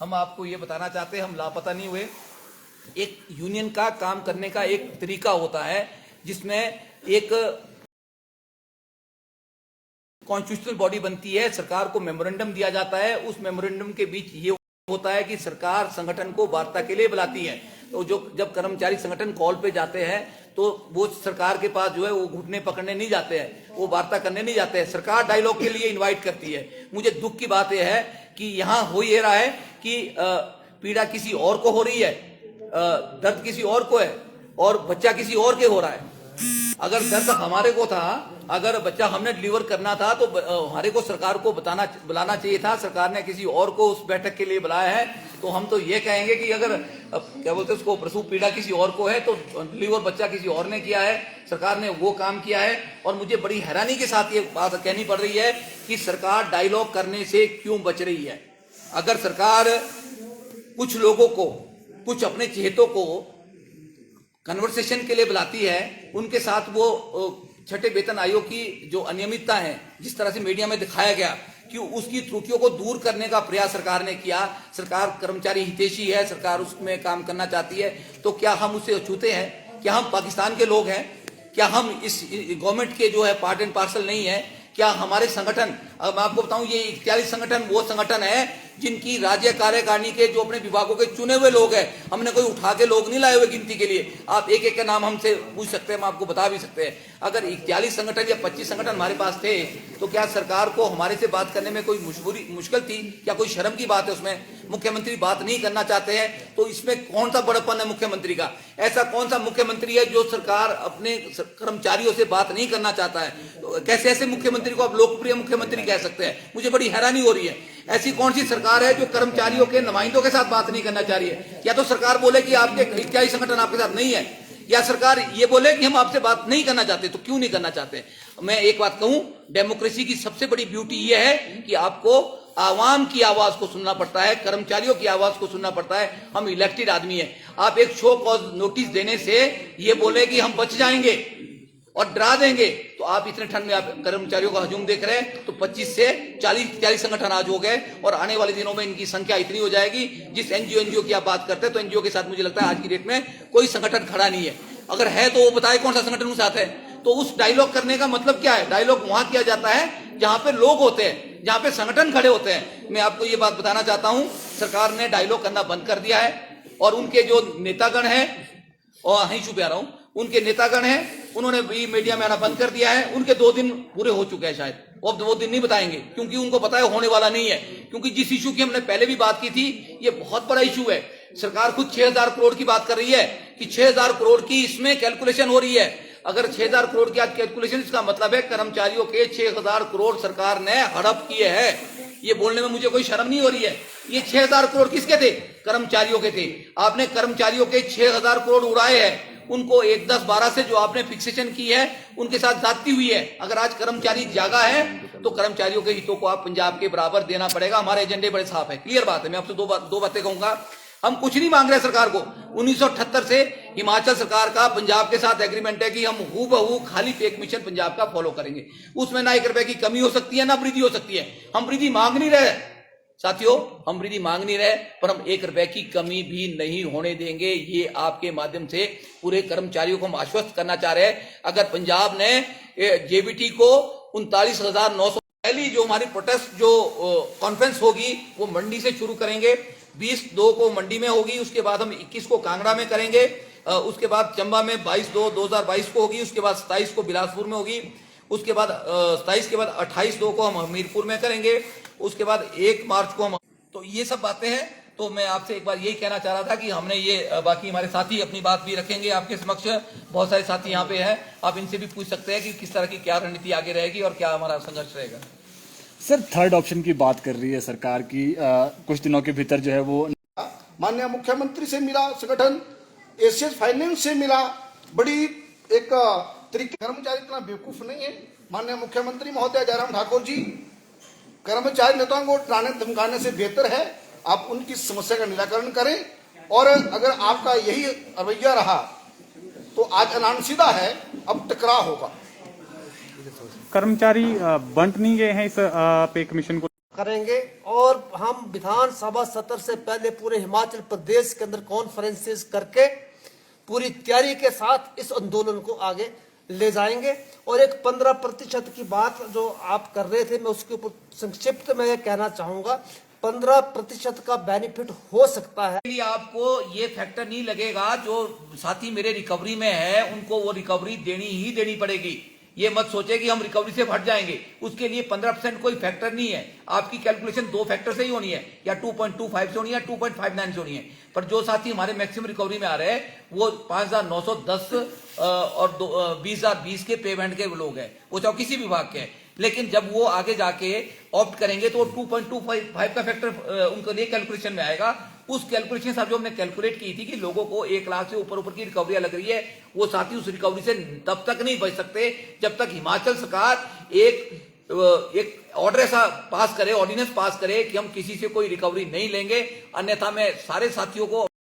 हम आपको ये बताना चाहते हैं हम लापता नहीं हुए। एक यूनियन का काम करने का एक तरीका होता है जिसमें एक कॉन्स्टिट्यूशनल बॉडी बनती है, सरकार को मेमोरेंडम दिया जाता है। उस मेमोरेंडम के बीच ये होता है कि सरकार संगठन को वार्ता के लिए बुलाती है। तो जब कर्मचारी संगठन कॉल पे जाते हैं तो वो सरकार के पास जो है वो घुटने पकड़ने नहीं जाते हैं, वो वार्ता करने नहीं जाते हैं, सरकार डायलॉग के लिए इनवाइट करती है। मुझे दुख की बात यह है कि यहाँ हो ये रहा है कि पीड़ा किसी और को हो रही है, दर्द किसी और को है और बच्चा किसी और के हो रहा है। अगर दर्द हमारे को था, अगर बच्चा हमने डिलीवर करना था तो हमारे को सरकार को बुलाना चाहिए था। सरकार ने किसी और को उस बैठक के लिए बुलाया है। तो हम तो ये कहेंगे कि अगर क्या बोलते हैं उसको प्रसूव पीड़ा किसी और को है तो डिलीवर बच्चा किसी और ने किया है, सरकार ने वो काम किया है। और मुझे बड़ी हैरानी के साथ ये बात कहनी पड़ रही है कि सरकार डायलॉग करने से क्यों बच रही है। अगर सरकार कुछ लोगों को, कुछ अपने चहेतों को कन्वर्सेशन के लिए बुलाती है, उनके साथ वो छठे वेतन आयोग की जो अनियमितता है, जिस तरह से मीडिया में दिखाया गया कि उसकी त्रुटियों को दूर करने का प्रयास सरकार ने किया। सरकार कर्मचारी हितैषी है, सरकार उसमें काम करना चाहती है। तो क्या हम उससे अछूते हैं? क्या हम पाकिस्तान के लोग हैं? क्या हम इस गवर्नमेंट के जो है पार्ट एंड पार्सल नहीं है? क्या हमारे संगठन, अब मैं आपको बताऊं, ये 41 संगठन वो संगठन है जिनकी राज्य कार्यकारिणी के जो अपने विभागों के चुने हुए लोग हैं। हमने कोई उठा के लोग नहीं लाए हुए गिनती के लिए। आप एक एक का नाम हमसे पूछ सकते हैं, हम आपको बता भी सकते हैं। अगर 41 संगठन या 25 संगठन हमारे पास थे तो क्या सरकार को हमारे से बात करने में कोई मुश्किल थी? क्या कोई शर्म की बात है उसमें? मुख्यमंत्री बात नहीं करना चाहते हैं तो इसमें कौन सा बड़प्पन है मुख्यमंत्री का? ऐसा कौन सा मुख्यमंत्री है जो सरकार अपने कर्मचारियों से बात नहीं करना चाहता है? तो कैसे ऐसे मुख्यमंत्री को आप लोकप्रिय मुख्यमंत्री कह सकते हैं? मुझे बड़ी हैरानी हो रही है। ऐसी कौन सी सरकार है जो कर्मचारियों के नुमाइंदों के साथ बात नहीं करना चाह रही है? या तो सरकार बोले कि आपके 41 संगठन आपके साथ नहीं है, या सरकार ये बोले कि हम आपसे बात नहीं करना चाहते। तो क्यों नहीं करना चाहते? मैं एक बात कहूं, डेमोक्रेसी की सबसे बड़ी ब्यूटी यह है कि आपको आवाम की आवाज को सुनना पड़ता है, कर्मचारियों की आवाज को सुनना पड़ता है। हम इलेक्टेड आदमी हैं। आप एक शो कॉज नोटिस देने से ये बोले कि हम बच जाएंगे और डरा देंगे, तो आप इतने ठंड में आप कर्मचारियों का हजूम देख रहे हैं। तो 25 से 40 संगठन आज हो गए और आने वाले दिनों में इनकी संख्या इतनी हो जाएगी। जिस एनजीओ की आप बात करते हैं तो एनजीओ के साथ मुझे लगता है आज की डेट में कोई संगठन खड़ा नहीं है। अगर है तो वो बताए कौन सा संगठन उनके साथ है। तो उस डायलॉग करने का मतलब क्या है? डायलॉग वहां किया जाता है जहां पे लोग होते हैं, जहां पे संगठन खड़े होते हैं। मैं आपको ये बात बताना चाहता हूं, सरकार ने डायलॉग करना बंद कर दिया है और उनके जो नेतागण हैं, और यहीं चुप आ रहा हूं, उनके नेतागण हैं, उन्होंने भी मीडिया में आना बंद कर दिया है। उनके 2 दिन पूरे हो चुके हैं शायद, अब 2 दिन नहीं बताएंगे क्योंकि उनको पता है होने वाला नहीं है। क्योंकि जिस इशू की हमने पहले भी बात की थी, ये बहुत बड़ा इशू है। सरकार खुद 6000 करोड़ की बात कर रही है कि 6000 करोड़ की इसमें कैलकुलेशन हो रही है। अगर 6000 करोड़ की आज कैलकुलेशन, इसका मतलब है कर्मचारियों के 6000 करोड़ सरकार ने हड़प किए हैं। ये बोलने में मुझे कोई शर्म नहीं हो रही है। ये 6000 करोड़ किसके थे? कर्मचारियों के थे। आपने कर्मचारियों के 6000 करोड़ उड़ाए हैं। उनको 1, 10, 12 से जो आपने फिक्सेशन की है उनके साथ जाती हुई है। अगर आज कर्मचारी जागा है तो कर्मचारियों के हितों को आप पंजाब के बराबर देना पड़ेगा। हमारे एजेंडे बड़े साफ है, क्लियर बात है। मैं आपसे दो बातें कहूंगा। हम कुछ नहीं मांग रहे सरकार को। 1978 से हिमाचल सरकार का पंजाब के साथ एग्रीमेंट है कि हम हूबहू खाली पे एक मिशन पंजाब का फॉलो करेंगे। उसमें ना 1 रुपए की कमी हो सकती है ना वृद्धि हो सकती है। हम वृद्धि मांग नहीं रहे साथियों, हम वृद्धि मांग नहीं रहे, पर हम 1 रुपए की कमी भी नहीं होने देंगे। ये आपके माध्यम से पूरे कर्मचारियों को हम आश्वस्त करना चाह रहे हैं। अगर पंजाब ने जेबीटी को 39,900 पहली जो हमारी प्रोटेस्ट जो कॉन्फ्रेंस होगी वो मंडी से शुरू करेंगे। 20/2 को मंडी में होगी, उसके बाद हम 21 को कांगड़ा में करेंगे, उसके बाद चंबा में 22/2/2022 को होगी, उसके बाद 27 को बिलासपुर में होगी, उसके बाद 27 के बाद 28/2 को हम हमीरपुर में करेंगे, उसके बाद 1 मार्च को हम। तो ये सब बातें हैं। तो मैं आपसे एक बार यही कहना चाह रहा था कि हमने ये, बाकी हमारे साथी अपनी बात भी रखेंगे आपके समक्ष। बहुत सारे साथी यहाँ पे हैं, आप इनसे भी पूछ सकते हैं कि किस तरह की क्या रणनीति आगे रहेगी और क्या हमारा संघर्ष रहेगा। सर, थर्ड ऑप्शन की बात कर रही है सरकार की, कुछ दिनों के भीतर जो है वो माननीय मुख्यमंत्री से मिला संगठन, एशियन फाइनेंस से मिला, बड़ी एक तरीके। कर्मचारी इतना बेवकूफ नहीं है। माननीय मुख्यमंत्री महोदय जयराम ठाकुर जी, कर्मचारी नेताओं को डराने धमकाने से बेहतर है आप उनकी समस्या का निराकरण करें। और अगर आपका यही रवैया रहा तो आज ऐलान सीधा है, अब टकराव होगा। कर्मचारी बंट नहीं गए हैं इस पे कमीशन को। करेंगे और हम विधानसभा सत्र से पहले पूरे हिमाचल प्रदेश के अंदर कॉन्फ्रेंसेस करके पूरी तैयारी के साथ इस आंदोलन को आगे ले जाएंगे। और एक 15% की बात जो आप कर रहे थे, मैं उसके ऊपर संक्षिप्त में कहना चाहूंगा, 15% का बेनिफिट हो सकता है। लिए आपको ये फैक्टर नहीं लगेगा जो साथी मेरे रिकवरी में है उनको वो रिकवरी देनी ही देनी पड़ेगी। ये मत सोचे कि हम रिकवरी से हट जाएंगे, उसके लिए 15% कोई फैक्टर नहीं है। आपकी कैलकुलेशन 2 फैक्टर से ही होनी है, या 2.25 से होनी है या 2.59 से होनी है। पर जो साथी हमारे मैक्सिमम रिकवरी में आ रहे हैं वो 5,910 और 20,020 के पेमेंट के लोग हैं, वो चाहे किसी विभाग के हैं। लेकिन जब वो आगे जाके ऑप्ट करेंगे तो 2.25 का फैक्टर उनके लिए कैलकुलेशन में आएगा। उस कैलकुलेशन से जो हमने कैलकुलेट की थी कि लोगों को 1 लाख से ऊपर की रिकवरी लग रही है, वो साथी उस रिकवरी से तब तक नहीं बच सकते जब तक हिमाचल सरकार एक ऑर्डर ऐसा पास करे, ऑर्डिनेंस पास करे कि हम किसी से कोई रिकवरी नहीं लेंगे। अन्यथा मैं सारे साथियों को